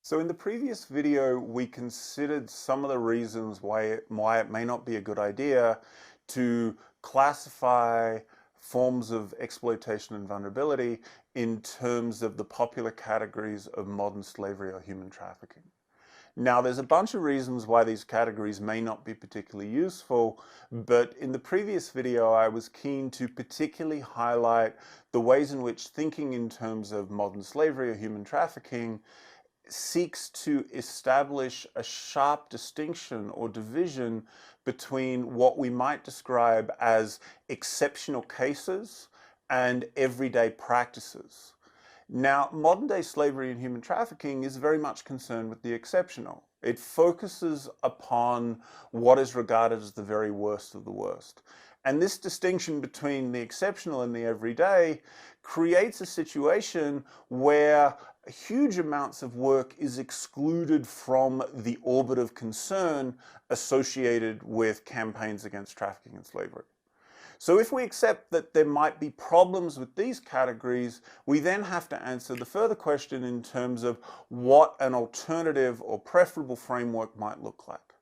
So in the previous video, we considered some of the reasons why it may not be a good idea to classify forms of exploitation and vulnerability in terms of the popular categories of modern slavery or human trafficking. Now, there's a bunch of reasons why these categories may not be particularly useful, but in the previous video, I was keen to particularly highlight the ways in which thinking in terms of modern slavery or human trafficking seeks to establish a sharp distinction or division between what we might describe as exceptional cases and everyday practices. Now, modern day slavery and human trafficking is very much concerned with the exceptional. It focuses upon what is regarded as the very worst of the worst. And this distinction between the exceptional and the everyday creates a situation where huge amounts of work is excluded from the orbit of concern associated with campaigns against trafficking and slavery. So if we accept that there might be problems with these categories, we then have to answer the further question in terms of what an alternative or preferable framework might look like.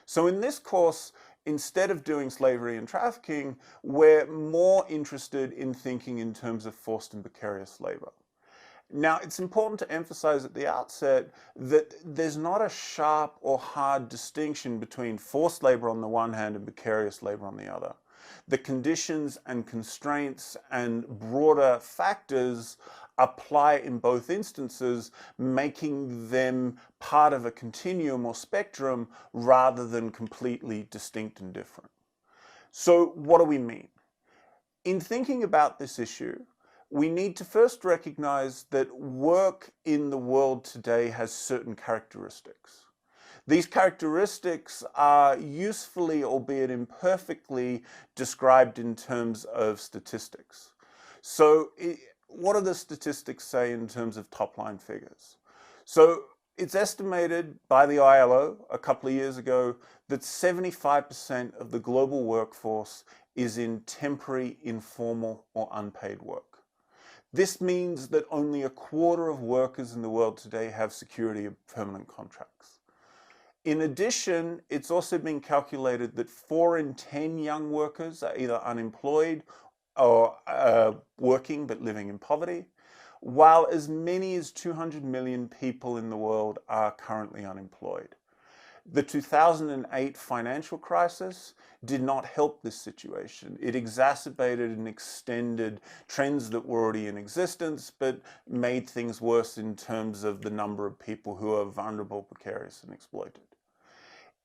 So in this course, instead of doing slavery and trafficking, we're more interested in thinking in terms of forced and precarious labor. Now, it's important to emphasize at the outset that there's not a sharp or hard distinction between forced labor on the one hand and precarious labor on the other. The conditions and constraints and broader factors apply in both instances, making them part of a continuum or spectrum rather than completely distinct and different. So what do we mean? In thinking about this issue, we need to first recognize that work in the world today has certain characteristics. These characteristics are usefully, albeit imperfectly, described in terms of statistics. So what do the statistics say in terms of top-line figures? So it's estimated by the ILO a couple of years ago that 75% of the global workforce is in temporary, informal, or unpaid work. This means that only a quarter of workers in the world today have security of permanent contracts. In addition, it's also been calculated that 4 in 10 young workers are either unemployed or working but living in poverty, while as many as 200 million people in the world are currently unemployed. The 2008 financial crisis did not help this situation. It exacerbated and extended trends that were already in existence, but made things worse in terms of the number of people who are vulnerable, precarious, and exploited.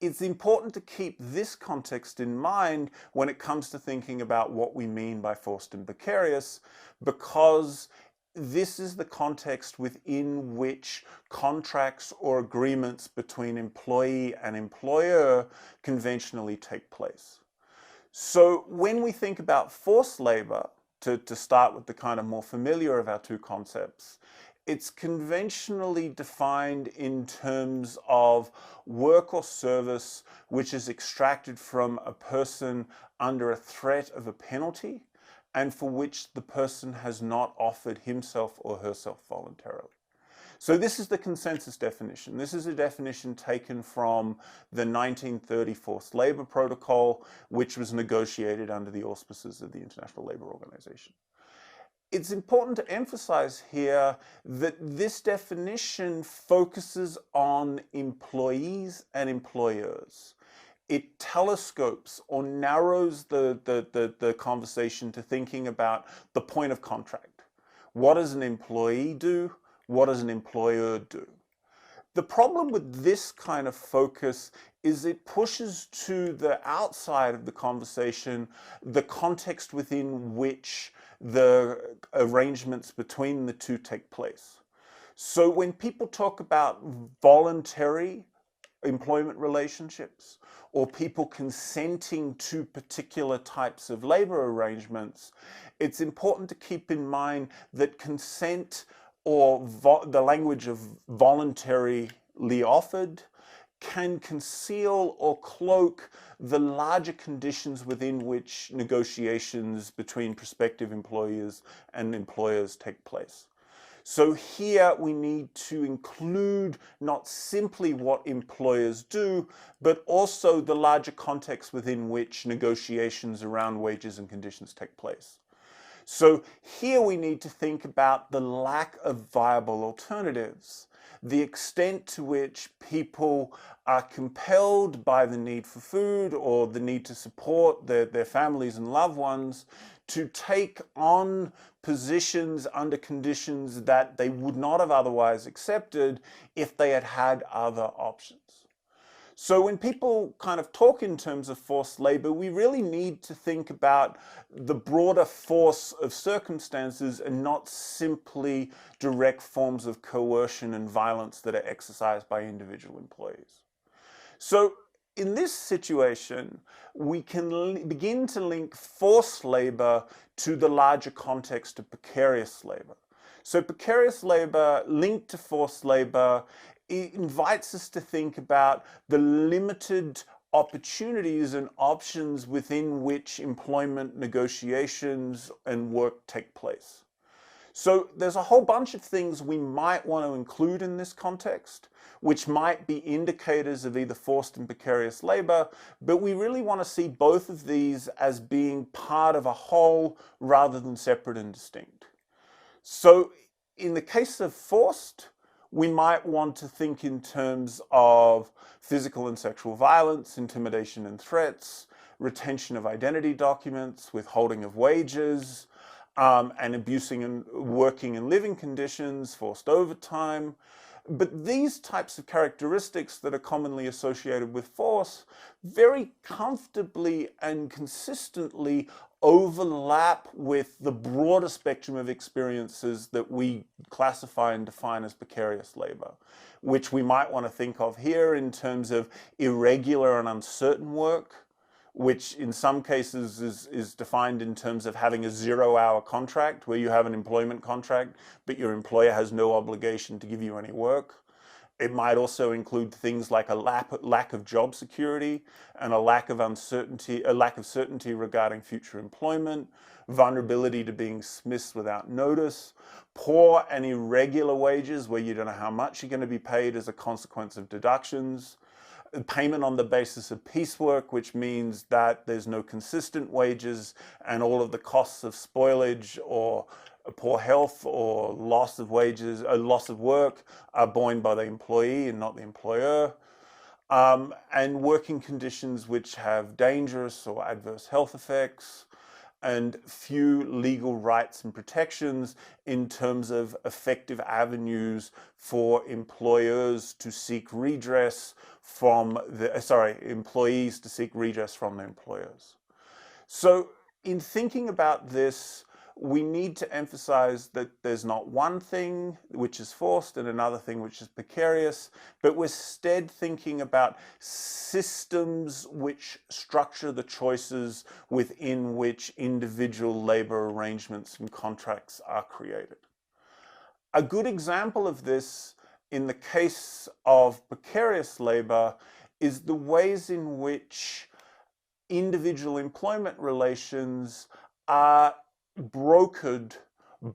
It's important to keep this context in mind when it comes to thinking about what we mean by forced and precarious, because this is the context within which contracts or agreements between employee and employer conventionally take place. So when we think about forced labor, to start with the kind of more familiar of our two concepts, it's conventionally defined in terms of work or service which is extracted from a person under a threat of a penalty and for which the person has not offered himself or herself voluntarily. So this is the consensus definition. This is a definition taken from the 1930 Forced Labor Protocol, which was negotiated under the auspices of the International Labour Organization. It's important to emphasize here that this definition focuses on employees and employers. It telescopes or narrows the conversation to thinking about the point of contract. What does an employee do? What does an employer do? The problem with this kind of focus is it pushes to the outside of the conversation the context within which the arrangements between the two take place. So when people talk about voluntary employment relationships or people consenting to particular types of labor arrangements, it's important to keep in mind that consent or the language of voluntarily offered can conceal or cloak the larger conditions within which negotiations between prospective employers and employers take place. So here we need to include not simply what employers do, but also the larger context within which negotiations around wages and conditions take place. So here we need to think about the lack of viable alternatives, the extent to which people are compelled by the need for food or the need to support their families and loved ones to take on positions under conditions that they would not have otherwise accepted if they had had other options. So when people kind of talk in terms of forced labor, we really need to think about the broader force of circumstances and not simply direct forms of coercion and violence that are exercised by individual employees. So in this situation, we can begin to link forced labor to the larger context of precarious labor. So precarious labor linked to forced labor, it invites us to think about the limited opportunities and options within which employment negotiations and work take place. So there's a whole bunch of things we might want to include in this context, which might be indicators of either forced and precarious labor, but we really want to see both of these as being part of a whole rather than separate and distinct. So in the case of forced, we might want to think in terms of physical and sexual violence, intimidation and threats, retention of identity documents, withholding of wages, and abusing and working and living conditions, forced overtime. But these types of characteristics that are commonly associated with force very comfortably and consistently overlap with the broader spectrum of experiences that we classify and define as precarious labor, which we might want to think of here in terms of irregular and uncertain work, which in some cases is defined in terms of having a 0-hour contract where you have an employment contract, but your employer has no obligation to give you any work. It might also include things like a lack of job security and a lack of certainty regarding future employment, vulnerability to being dismissed without notice, poor and irregular wages where you don't know how much you're going to be paid as a consequence of deductions, payment on the basis of piecework, which means that there's no consistent wages and all of the costs of spoilage or poor health or loss of wages, loss of work are borne by the employee and not the employer. And working conditions which have dangerous or adverse health effects, and few legal rights and protections in terms of effective avenues for employers to seek redress from employees to seek redress from their employers. So in thinking about this, we need to emphasize that there's not one thing which is forced and another thing which is precarious, but we're instead thinking about systems which structure the choices within which individual labor arrangements and contracts are created. A good example of this in the case of precarious labor is the ways in which individual employment relations are brokered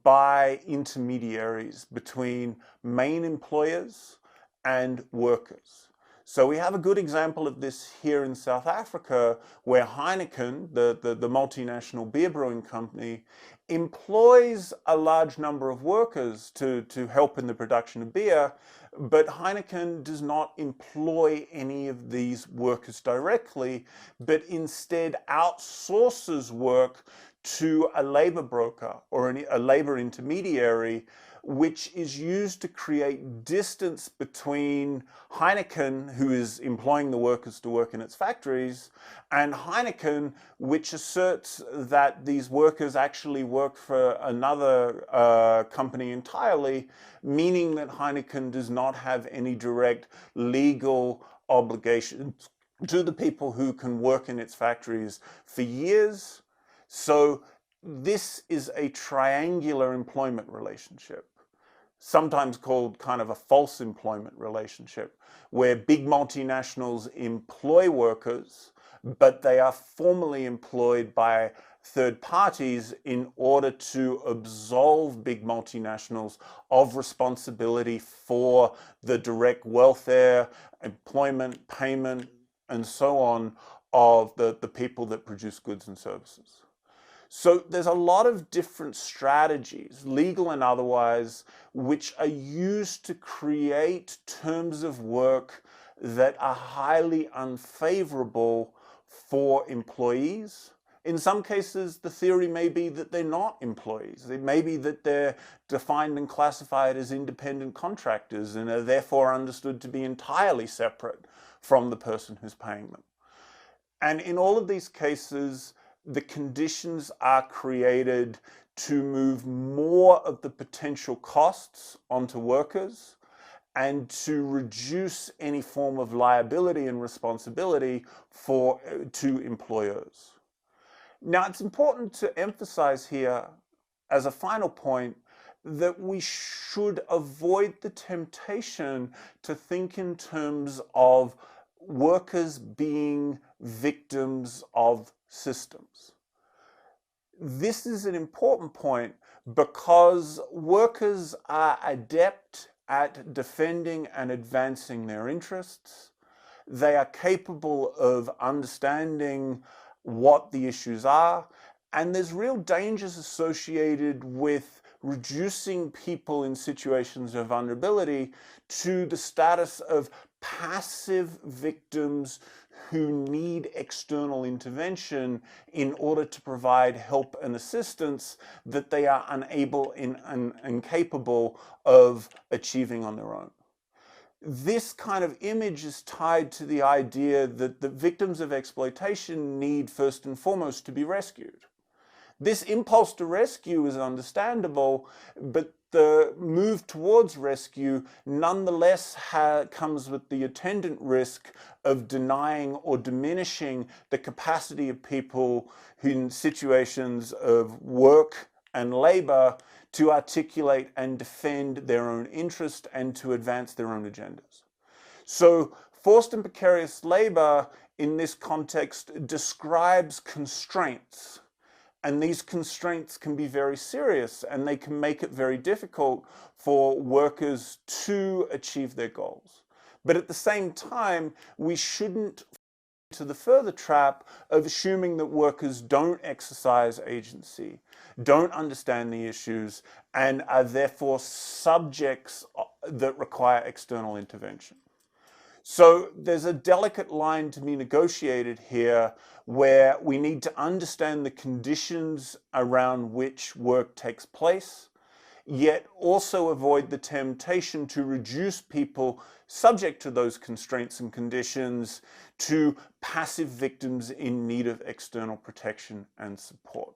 by intermediaries between main employers and workers. So we have a good example of this here in South Africa, where Heineken, the multinational beer brewing company, employs a large number of workers to help in the production of beer, but Heineken does not employ any of these workers directly, but instead outsources work to a labor broker or a labor intermediary, which is used to create distance between Heineken, who is employing the workers to work in its factories, and Heineken, which asserts that these workers actually work for another company entirely, meaning that Heineken does not have any direct legal obligations to the people who can work in its factories for years. So this is a triangular employment relationship, sometimes called kind of a false employment relationship, where big multinationals employ workers but they are formally employed by third parties in order to absolve big multinationals of responsibility for the direct welfare, employment, payment, and so on of the people that produce goods and services. So there's a lot of different strategies, legal and otherwise, which are used to create terms of work that are highly unfavorable for employees. In some cases, the theory may be that they're not employees. It may be that they're defined and classified as independent contractors and are therefore understood to be entirely separate from the person who's paying them. And in all of these cases, the conditions are created to move more of the potential costs onto workers and to reduce any form of liability and responsibility to employers. Now, it's important to emphasize here, as a final point, that we should avoid the temptation to think in terms of workers being victims of systems. This is an important point because workers are adept at defending and advancing their interests. They are capable of understanding what the issues are, and there's real dangers associated with reducing people in situations of vulnerability to the status of passive victims who need external intervention in order to provide help and assistance that they are unable and incapable of achieving on their own. This kind of image is tied to the idea that the victims of exploitation need first and foremost to be rescued. This impulse to rescue is understandable, but the move towards rescue nonetheless comes with the attendant risk of denying or diminishing the capacity of people in situations of work and labor to articulate and defend their own interest and to advance their own agendas. So forced and precarious labor in this context describes constraints. And these constraints can be very serious and they can make it very difficult for workers to achieve their goals. But at the same time, we shouldn't fall into the further trap of assuming that workers don't exercise agency, don't understand the issues, and are therefore subjects that require external intervention. So there's a delicate line to be negotiated here where we need to understand the conditions around which work takes place, yet also avoid the temptation to reduce people subject to those constraints and conditions to passive victims in need of external protection and support.